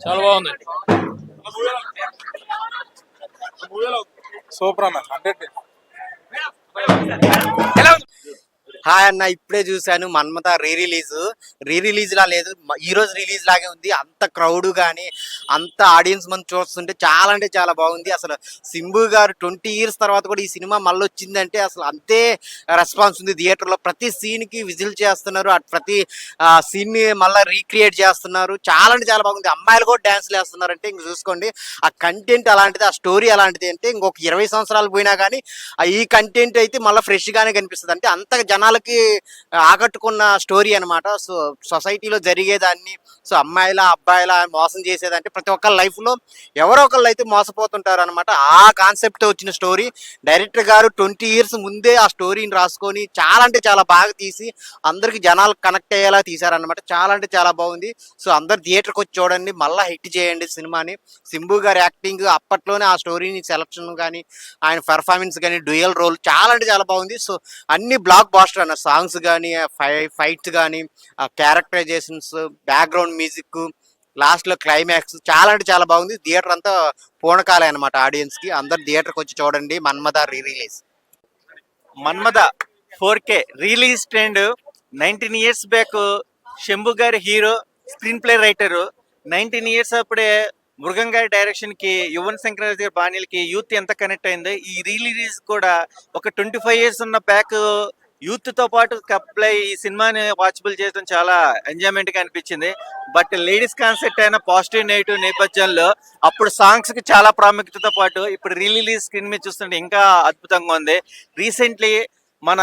చాలా బాగుంది. సూపర్ అన్న 100. హాయ్ అన్న, ఇప్పుడే చూశాను మన్మథ రీ రిలీజ్ లా లేదు, ఈ రోజు రిలీజ్ లాగే ఉంది. అంత క్రౌడ్ కానీ అంత ఆడియన్స్ మనం చూస్తుంటే చాలా అంటే చాలా బాగుంది. అసలు సింబు గారు 20 years తర్వాత కూడా ఈ సినిమా మళ్ళీ వచ్చిందంటే అసలు అంతే రెస్పాన్స్ ఉంది. థియేటర్లో ప్రతి సీన్ కి విజిల్ చేస్తున్నారు, అటు ప్రతి సీన్ ని మళ్ళీ రీక్రియేట్ చేస్తున్నారు. చాలా అంటే చాలా బాగుంది. అమ్మాయిలు కూడా డాన్స్లు వేస్తున్నారు అంటే ఇంక చూసుకోండి. ఆ కంటెంట్ అలాంటిది, ఆ స్టోరీ అలాంటిది అంటే ఇంకొక 20 సంవత్సరాలు పోయినా కానీ ఈ కంటెంట్ అయితే మళ్ళీ ఫ్రెష్ గానే కనిపిస్తుంది. అంటే అంత జనాలకి ఆకట్టుకున్న స్టోరీ అనమాట. సో సొసైటీలో జరిగేదాన్ని, సో అమ్మాయిల అబ్బాయిల మోసం చేసేదంటే ప్రతి ఒక్కరి లైఫ్ లో ఎవరో ఒకళ్ళు అయితే మోసపోతుంటారు అనమాట. ఆ కాన్సెప్ట్ తో వచ్చిన స్టోరీ. డైరెక్టర్ గారు 20 years ముందే ఆ స్టోరీని రాసుకొని చాలా అంటే చాలా బాగా తీసి అందరికి జనాలు కనెక్ట్ అయ్యేలా తీశారనమాట. చాలా అంటే చాలా బాగుంది. సో అందరు థియేటర్కి వచ్చి చూడండి, మళ్ళీ హిట్ చేయండి సినిమాని. సింబు గారి యాక్టింగ్, అప్పట్లోనే ఆ స్టోరీని సెలక్షన్ కానీ ఆయన పెర్ఫార్మెన్స్ కానీ డ్యూయల్ రోల్ చాలా అంటే చాలా బాగుంది. సో అన్ని బ్లాక్ బాస్టర్ అన్న, సాంగ్స్ కానీ ఫైట్స్ కానీ క్యారెక్టరైజేషన్స్, బ్యాక్గ్రౌండ్ మ్యూజిక్, లాస్ట్ లో క్లైమాక్స్ చాలా అంటే చాలా బాగుంది. థియేటర్ అంతా పూనకాలే అనమాట. ఆడియన్స్ కి అందరు థియేటర్కి వచ్చి చూడండి Manmatha release. Manmatha 4K release trend. 19 years back Shambhu గారి hero, screen play writer. 19 years అప్పుడే మృగం గారి డైరెక్షన్ కి, యువన్ శంకర్ గారి బాణీలకి యూత్ ఎంత కనెక్ట్ అయిందో, ఈ రిలీజ్ కూడా ఒక 25 years ఉన్న బ్యాక్ యూత్ తో పాటు కప్లై ఈ సినిమాని వాచబుల్ చేయడం చాలా ఎంజాయ్మెంట్ గా అనిపించింది. బట్ లేడీస్ కాన్సెప్ట్ అయిన పాజిటివ్ నెగిటివ్ నేపథ్యంలో అప్పుడు సాంగ్స్ కి చాలా ప్రాముఖ్యతతో పాటు ఇప్పుడు రిలీజ్ స్క్రీన్ మీద చూస్తుంటే ఇంకా అద్భుతంగా ఉంది. రీసెంట్లీ మన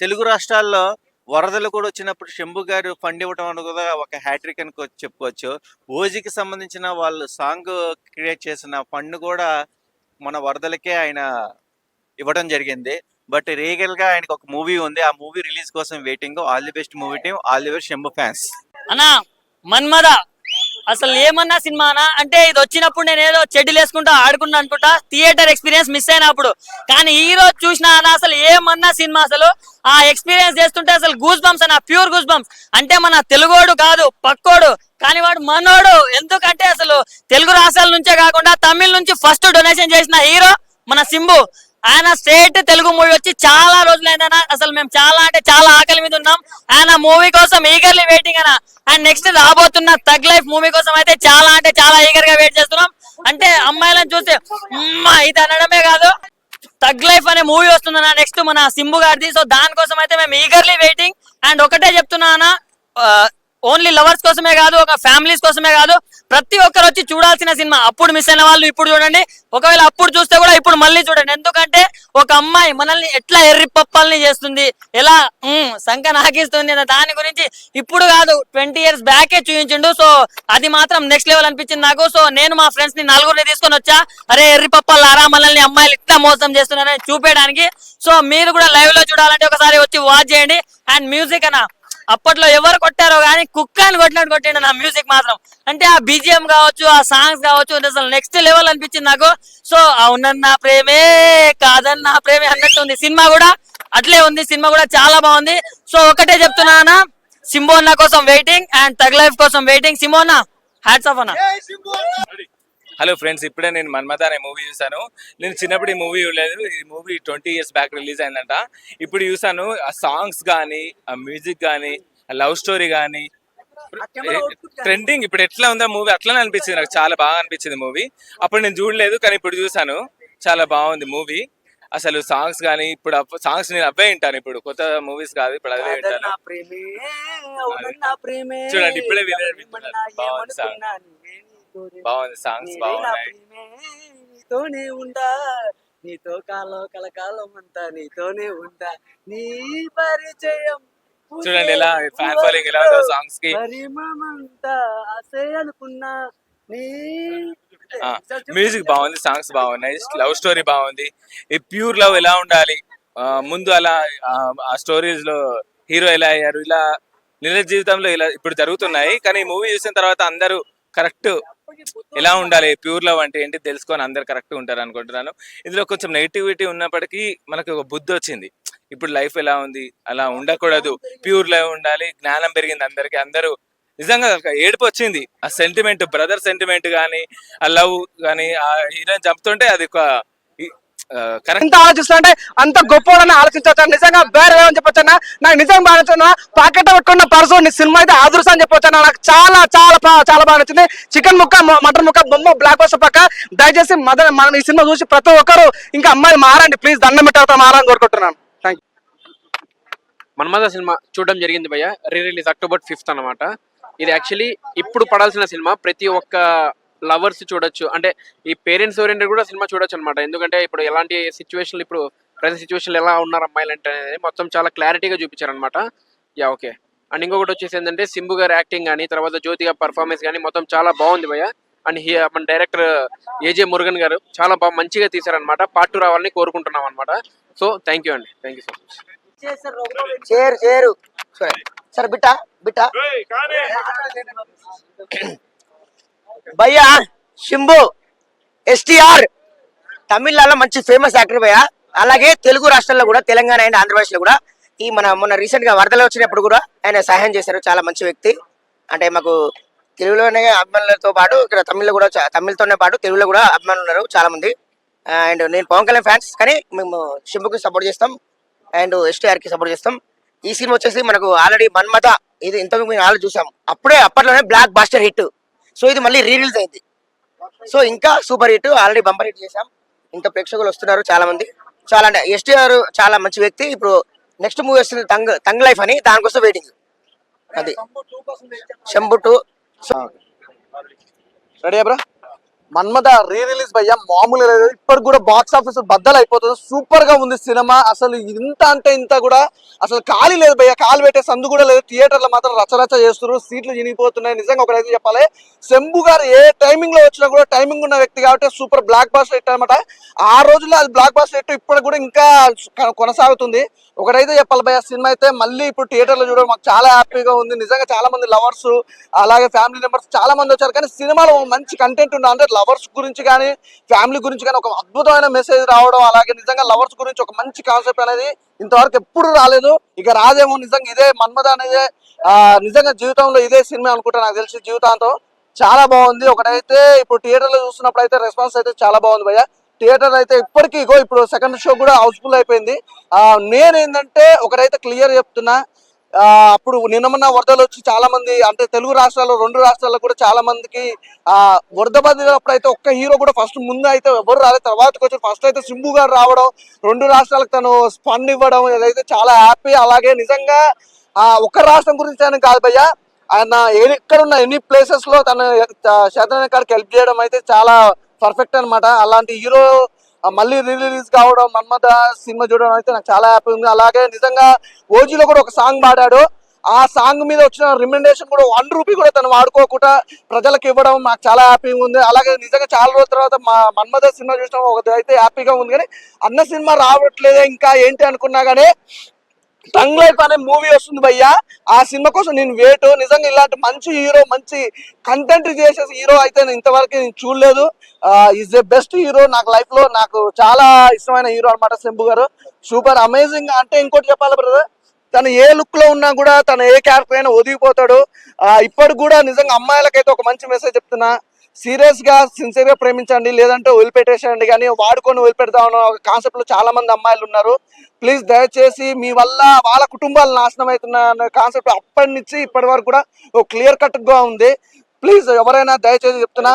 తెలుగు రాష్ట్రాల్లో వరదలు కూడా వచ్చినప్పుడు శంభు గారు ఫండ్ ఇవ్వటం అని కూడా ఒక హ్యాట్రిక్ అని చెప్పుకోవచ్చు. ఓజీకి సంబంధించిన వాళ్ళు సాంగ్ క్రియేట్ చేసిన ఫండ్ కూడా మన వరదలకే ఆయన ఇవ్వడం జరిగింది. బట్ రియల్ గా ఆయనకు ఒక మూవీ ఉంది, ఆ మూవీ రిలీజ్ కోసం waiting. All the best movie team, all the best Shambhu fans. అన్నా మన్మథ అసలు ఏమన్నా సినిమానా అంటే, ఇది వచ్చినప్పుడు నేను ఏదో చెడ్డీలు వేసుకుంటా ఆడుకుంటా అనుకుంటా, థియేటర్ ఎక్స్పీరియన్స్ మిస్ అయినప్పుడు. కానీ ఈ రోజు చూసినా అన్న అసలు ఏమన్నా సినిమా, అసలు ఆ ఎక్స్పీరియన్స్ చేస్తుంటే అసలు గూస్ బంప్స్ అన్న, ప్యూర్ గూస్ బంప్స్. అంటే మన తెలుగోడు కాదు, పక్కోడు, కానీ వాడు మనోడు. ఎందుకంటే అసలు తెలుగు రాష్ట్రాల నుంచే కాకుండా తమిళ నుంచి ఫస్ట్ డొనేషన్ చేసిన హీరో మన సింబు. ఆయన స్ట్రేట్ తెలుగు మూవీ వచ్చి చాలా రోజులైందన్న. అసలు మేము చాలా అంటే చాలా ఆకలి మీద ఉన్నాం. ఆయన మూవీ కోసం ఈగర్లీ వెయిటింగ్ అన్న. అండ్ నెక్స్ట్ రాబోతున్న తగ్ లైఫ్ మూవీ కోసం అయితే చాలా అంటే చాలా ఈగర్ గా వెయిట్ చేస్తున్నాం. అంటే అమ్మాయిలను చూస్తే ఇది అనడమే కాదు, తగ్ లైఫ్ అనే మూవీ వస్తుందన్న నెక్స్ట్ మన సింబు గారిది. సో దానికోసం అయితే మేము ఈగర్లీ వెయిటింగ్. అండ్ ఒకటే చెప్తున్నా అన్న, ఓన్లీ లవర్స్ కోసమే కాదు, ఒక ఫ్యామిలీస్ కోసమే కాదు, ప్రతి ఒక్కరు వచ్చి చూడాల్సిన సినిమా. అప్పుడు మిస్ అయిన వాళ్ళు ఇప్పుడు చూడండి, ఒకవేళ అప్పుడు చూస్తే కూడా ఇప్పుడు మళ్ళీ చూడండి. ఎందుకంటే ఒక అమ్మాయి మనల్ని ఎట్లా ఎర్రి పప్పాలని చేస్తుంది, ఎలా సంక నాకిస్తుంది అన్న దాని గురించి ఇప్పుడు కాదు 20 years బ్యాకే చూపించిండు. సో అది మాత్రం నెక్స్ట్ లెవెల్ అనిపించింది నాకు. సో నేను మా ఫ్రెండ్స్ ని 4 తీసుకొని వచ్చా, అరే ఎర్రి పప్పాలారా మనల్ని అమ్మాయిలు ఇట్లా మోసం చేస్తున్నారని చూపేయడానికి. సో మీరు కూడా లైవ్ లో చూడాలంటే ఒకసారి వచ్చి వాచ్ చేయండి. అండ్ మ్యూజిక్ అన్న, అప్పట్లో ఎవరు కొట్టారో కానీ కుక్కని కొట్టినట్టు కొట్టిండు నా మ్యూజిక్ మాత్రం. అంటే ఆ బీజిఎం కావచ్చు, ఆ సాంగ్స్ కావచ్చు, అసలు నెక్స్ట్ లెవెల్ అనిపించింది నాకు. సో అవునన్నా ప్రేమే కాదన్నా ప్రేమే అన్నట్టు ఉంది సినిమా కూడా, అట్లే ఉంది సినిమా కూడా చాలా బాగుంది. సో ఒకటే చెప్తున్నా, సింబు అన్న కోసం వెయిటింగ్ అండ్ తగ్ లైఫ్ కోసం వెయిటింగ్. సింబు అన్న హ్యాట్స్ ఆఫ్ అన్న. హలో ఫ్రెండ్స్, ఇప్పుడే నేను మన్మథ అనే మూవీ చూసాను. నేను చిన్నప్పుడు ఈ మూవీ చూడలేదు. ఈ మూవీ 20 years బ్యాక్ రిలీజ్ అయిందంట. ఇప్పుడు చూసాను. ఆ సాంగ్స్ కానీ, ఆ మ్యూజిక్ కానీ, ఆ లవ్ స్టోరీ కానీ, ట్రెండింగ్ ఇప్పుడు ఎట్లా ఉందో మూవీ అట్లానే అనిపించింది నాకు. చాలా బాగా అనిపించింది మూవీ. అప్పుడు నేను చూడలేదు, కానీ ఇప్పుడు చూసాను. చాలా బాగుంది మూవీ. అసలు సాంగ్స్ కానీ, ఇప్పుడు సాంగ్స్ నేను అవే వింటాను. ఇప్పుడు కొత్త మూవీస్ కాదు, ఇప్పుడు అవే వింటాను. చూడండి ఇప్పుడే వింటున్నాను. బాగుంది సాంగ్, బాగుంది సాంగ్స్ బాగున్నాయి. నీతోనే ఉంటా, నీతో కలకాలం అంతా నీతోనే ఉంటా, నీ పరిచయం చూడండి ఎలా ఫ్యాన్ ఫాలోయింగ్ ఎలా ఉందో సాంగ్స్ కి. పరిమమంతా ఆసే అనుకున్నా, నీ మ్యూజిక్ బాగుంది, సాంగ్స్ బాగున్నాయి, లవ్ స్టోరీ బాగుంది. ఈ ప్యూర్ లవ్ ఎలా ఉండాలి, ముందు అలా ఆ స్టోరీస్ లో హీరో ఎలా అయ్యారు, ఇలా నిజ జీవితంలో ఇలా ఇప్పుడు జరుగుతున్నాయి. కానీ ఈ మూవీ చూసిన తర్వాత అందరూ కరెక్ట్ ఎలా ఉండాలి, ప్యూర్ లవ్ అంటే ఏంటి తెలుసుకొని అందరు కరెక్ట్ ఉంటారు అనుకుంటున్నాను. ఇందులో కొంచెం నెగిటివిటీ ఉన్నప్పటికీ మనకు ఒక బుద్ధి వచ్చింది. ఇప్పుడు లైఫ్ ఎలా ఉంది, అలా ఉండకూడదు, ప్యూర్ లవ్ ఉండాలి, జ్ఞానం పెరిగింది అందరికి, అందరూ నిజంగా ఏడుపు వచ్చింది. ఆ సెంటిమెంట్, బ్రదర్ సెంటిమెంట్ కానీ, ఆ లవ్ కానీ, ఆ హీరోయిన్ చంపుతుంటే అది ఒక కరెక్ట్. ఎంత ఆలోచిస్తా అంటే అంత గొప్పవాడని ఆలోచించవచ్చు. నిజంగా వేరే ఏమని చెప్పొచ్చన్నా, నాకు నిజంగా బాగా నచ్చింది. పాకెట్ పెట్టుకున్న పర్సు సినిమా అయితే ఆదుర్స్ అని చెప్పొచ్చన్నా. నాకు చాలా చాలా చాలా బాగా నచ్చింది. చికెన్ ముక్క, మటన్ ముక్క, బొమ్మ బ్లాక్ బస్టర్ పక్క. దయచేసి మనం ఈ సినిమా చూసి ప్రతి ఒక్కరు ఇంకా అమ్మాయిలు మారండి ప్లీజ్, దండం పెట్టారు మారని కోరుకుంటున్నాను. Thank you. మన్మథ సినిమా చూడడం జరిగింది భయ్య. రిలీజ్ October 5th అన్నమాట. ఇది యాక్చువల్లీ ఇప్పుడు పడాల్సిన సినిమా, ప్రతి ఒక్క లవర్స్ చూడొచ్చు. అంటే ఈ పేరెంట్స్ ఓరియంటెడ్ కూడా సినిమా చూడొచ్చు అనమాట. ఎందుకంటే ఇప్పుడు ఎలాంటి సిచ్యువేషన్లు, ఇప్పుడు ప్రజెంట్ సిచ్యువేషన్లు ఎలా ఉన్నారు అమ్మాయిలు అంటే అనేది మొత్తం చాలా క్లారిటీగా చూపించారనమాట. Yeah okay. అండ్ ఇంకొకటి వచ్చేసి ఏంటంటే సింబు గారి యాక్టింగ్ కానీ, తర్వాత జ్యోతి గారి పర్ఫార్మెన్స్ కానీ మొత్తం చాలా బాగుంది భయ్య. అండ్ మన డైరెక్టర్ ఏజే మురుగన్ గారు చాలా బాగా మంచిగా తీశారనమాట. పార్ట్ 2 రావాలని కోరుకుంటున్నాం అనమాట. సో థ్యాంక్ యూ అండి, థ్యాంక్ యూ సో మచ్. చేరు సరే బిట్టా భయ్యా. శంభు ఎస్టీఆర్ తమిళనాడులో మంచి ఫేమస్ యాక్టర్ భయ్యా. అలాగే తెలుగు రాష్ట్రాల్లో కూడా, తెలంగాణ అండ్ ఆంధ్రప్రదేశ్ లో కూడా ఈ మొన్న రీసెంట్ గా వరదలు వచ్చినప్పుడు కూడా ఆయన సహాయం చేశారు. చాలా మంచి వ్యక్తి. అంటే మాకు తెలుగులోనే అభిమానులతో పాటు ఇక్కడ తమిళ్తోనే పాటు తెలుగులో కూడా అభిమానులు ఉన్నారు చాలా మంది. అండ్ నేను పవన్ కళ్యాణ్ ఫ్యాన్స్, కానీ మేము శంభుకి సపోర్ట్ చేస్తాం అండ్ ఎస్టీఆర్ కి సపోర్ట్ చేస్తాం. ఈ సినిమా వచ్చేసి మనకు ఆల్రెడీ మన్మథ ఇది ఇంతకు మేము ఆల్రెడీ చూసాం. అప్పట్లోనే బ్లాక్ బాస్టర్ హిట్. సో ఇది మళ్ళీ రీరిలీజ్ అయింది. సో ఇంకా super hit, already bumper hit చేసాం. ఇంకా ప్రేక్షకులు వస్తున్నారు చాలా మంది. చాలా అంటే ఎస్టీఆర్ చాలా మంచి వ్యక్తి. ఇప్పుడు నెక్స్ట్ మూవీ వస్తుంది తంగ్ లైఫ్ అని, దానికోసం వెయిటింగ్. అది Shambhu 2. Ready bro. Manmatha release భయ్యా మామూలు లేదు. ఇప్పటికి కూడా బాక్స్ ఆఫీస్ బద్దలు అయిపోతుంది. సూపర్ గా ఉంది సినిమా. అసలు ఇంత అంటే ఇంత కూడా అసలు ఖాళీ లేదు భయ్యా, కాలు పెట్టే సందు కూడా లేదు. థియేటర్లో మాత్రం రచ్చరచ్చ చేస్తున్నారు, సీట్లు చినిగిపోతున్నాయి. నిజంగా ఒకటైతే చెప్పాలి, శంభు గారు ఏ టైమింగ్ లో వచ్చినా కూడా టైమింగ్ ఉన్న వ్యక్తి కాబట్టి సూపర్ బ్లాక్ బాస్టర్ హిట్ అనమాట. ఆ రోజుల్లో అది బ్లాక్ బాస్టర్ హిట్, ఇప్పుడు కూడా ఇంకా కొనసాగుతుంది. ఒకటైతే చెప్పాలి భయ్యా, సినిమా అయితే మళ్ళీ ఇప్పుడు థియేటర్లో చూడడం మాకు చాలా హ్యాపీగా ఉంది. నిజంగా చాలా మంది లవర్స్ అలాగే ఫ్యామిలీ మెంబర్స్ చాలా మంది వచ్చారు. కానీ సినిమాలో మంచి కంటెంట్ ఉన్న, అంటే లవర్స్ గురించి కానీ ఫ్యామిలీ గురించి కానీ ఒక అద్భుతమైన మెసేజ్ రావడం, అలాగే నిజంగా లవర్స్ గురించి ఒక మంచి కాన్సెప్ట్ అనేది ఇంతవరకు ఎప్పుడు రాలేదు. ఇక రాదేమో. నిజంగా ఇదే మన్మథ అనేది నిజంగా జీవితంలో ఇదే సినిమా అనుకుంటా, నాకు తెలిసి జీవితాంతం. చాలా బాగుంది. ఒకటైతే ఇప్పుడు థియేటర్లో చూస్తున్నప్పుడు అయితే రెస్పాన్స్ అయితే చాలా బాగుంది భయ్యా. థియేటర్ అయితే ఇప్పటికీ ఇప్పుడు సెకండ్ షో కూడా హౌస్ఫుల్ అయిపోయింది. నేనేంటంటే ఒకటైతే క్లియర్ చెప్తున్నా, అప్పుడు నిన్న వరదలు వచ్చి చాలా మంది, అంటే తెలుగు రాష్ట్రాల్లో 2 రాష్ట్రాల్లో కూడా చాలా మందికి వరద బాధినప్పుడు అయితే ఒక్క హీరో కూడా ఫస్ట్ ముందు అయితే ఎవరు రాలేదు. తర్వాతకి వచ్చి ఫస్ట్ అయితే శంభు గారు రావడం, 2 రాష్ట్రాలకు తను ఫండ్ ఇవ్వడం, ఇదైతే చాలా హ్యాపీ. అలాగే నిజంగా ఒక్క రాష్ట్రం గురించి అని కాదు భయ్యా, ఆయన ఎక్కడున్న ఎన్ని ప్లేసెస్ లో తను శాతం కాడికి హెల్ప్ చేయడం అయితే చాలా పర్ఫెక్ట్ అనమాట. అలాంటి హీరో మళ్ళీ రిలీజ్ కావడం, మన్మథ సినిమా చూడడం అయితే నాకు చాలా హ్యాపీ ఉంది. అలాగే నిజంగా ఓజీలో కూడా ఒక సాంగ్ పాడాడు. ఆ సాంగ్ మీద వచ్చిన రికమెండేషన్ కూడా 1 రూపీ కూడా తను వాడుకోకుండా ప్రజలకు ఇవ్వడం నాకు చాలా హ్యాపీగా ఉంది. అలాగే నిజంగా చాలా రోజుల తర్వాత మన్మథ సినిమా చూసిన ఒకటి అయితే హ్యాపీగా ఉంది. కానీ అన్న సినిమా రావట్లేదే ఇంకా ఏంటి అనుకున్నా కానీ తంగ్ లైఫ్ అనే మూవీ వస్తుంది భయ్యా. ఆ సినిమా కోసం నేను వెయిట్. నిజంగా ఇలాంటి మంచి హీరో, మంచి కంటెంట్ చేసే హీరో అయితే నేను ఇంతవరకు నేను చూడలేదు. Is the best hero. నాకు లైఫ్ లో నాకు చాలా ఇష్టమైన హీరో అనమాట శంభు గారు. Super amazing. అంటే ఇంకోటి చెప్పాలి బ్రదర్, తను ఏ లుక్ లో ఉన్నా కూడా, తను ఏ క్యారెక్టర్ అయినా ఒదిగిపోతాడు. ఇప్పటికి కూడా నిజంగా అమ్మాయిలకైతే ఒక మంచి మెసేజ్ చెప్తున్నా, సీరియస్ గా సిన్సియర్ గా ప్రేమించండి, లేదంటే వదిలిపెట్టేసేయండి. కానీ వాడుకొని వదిలిపెడతామన్న కాన్సెప్ట్ లో చాలా మంది అమ్మాయిలు ఉన్నారు. ప్లీజ్ దయచేసి మీ వల్ల వాళ్ళ కుటుంబాలు నాశనం అవుతున్న కాన్సెప్ట్ అప్పటి నుంచి ఇప్పటి వరకు కూడా ఒక క్లియర్ కట్ గా ఉంది. ప్లీజ్ ఎవరైనా దయచేసి చెప్తున్నా,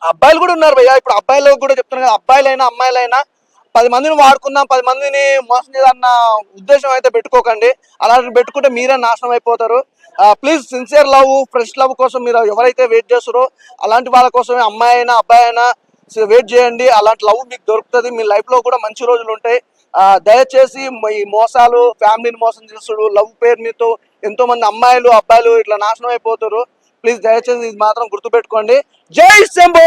అబ్బాయిలు కూడా ఉన్నారు భయ్యా. ఇప్పుడు అబ్బాయిలకు కూడా చెప్తున్నా కదా, అబ్బాయిలైనా అమ్మాయిలైనా 10 మందిని వాడుకుందాం, 10 మందిని మోసం చేయాలన్న ఉద్దేశం అయితే పెట్టుకోకండి. అలాంటి పెట్టుకుంటే మీరే నాశనం అయిపోతారు. Please sincere love, fresh love కోసం మీరు ఎవరైతే వెయిట్ చేస్తారో అలాంటి వాళ్ళ కోసమే అమ్మాయి అయినా అబ్బాయి అయినా వెయిట్ చేయండి. అలాంటి లవ్ మీకు దొరుకుతుంది. మీ లైఫ్ లో కూడా మంచి రోజులు ఉంటాయి. దయచేసి ఈ మోసాలు, ఫ్యామిలీని మోసం చేస్తుడు, లవ్ పేరు మీతో ఎంతో మంది అమ్మాయిలు అబ్బాయిలు ఇట్లా నాశనం అయిపోతారు. ప్లీజ్ దయచేసి ఇది మాత్రం గుర్తుపెట్టుకోండి. జై శంభు.